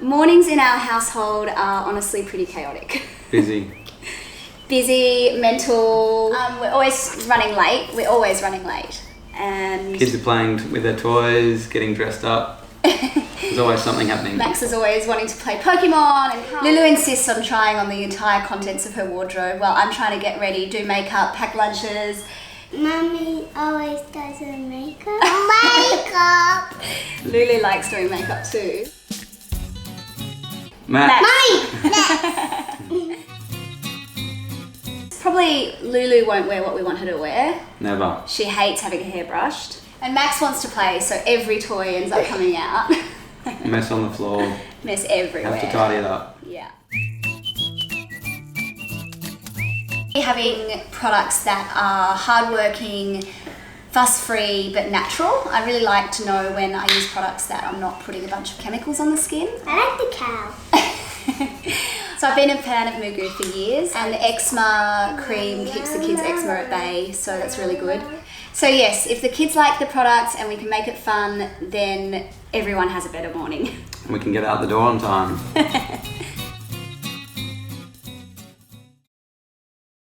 Mornings in our household are honestly pretty chaotic. Busy. Busy, mental. We're always running late. And Kids are playing with their toys, getting dressed up. There's always something happening. Max is always wanting to play Pokemon, and Lulu insists on trying on the entire contents of her wardrobe while I'm trying to get ready, do makeup, pack lunches. Mummy always does her makeup. Lulu likes doing makeup too. Max. Mummy! Probably Lulu won't wear what we want her to wear. Never. She hates having her hair brushed. And Max wants to play, so every toy ends up coming out. Mess on the floor. Mess everywhere. Have to tidy it up. Yeah. Having products that are hardworking, fuss-free but natural. I really like to know when I use products that I'm not putting a bunch of chemicals on the skin. I like the cow. So I've been a fan of Mugu for years, and the eczema cream keeps the kids' eczema at bay, so that's really good. So yes, if the kids like the products and we can make it fun, then everyone has a better morning. We can get out the door on time.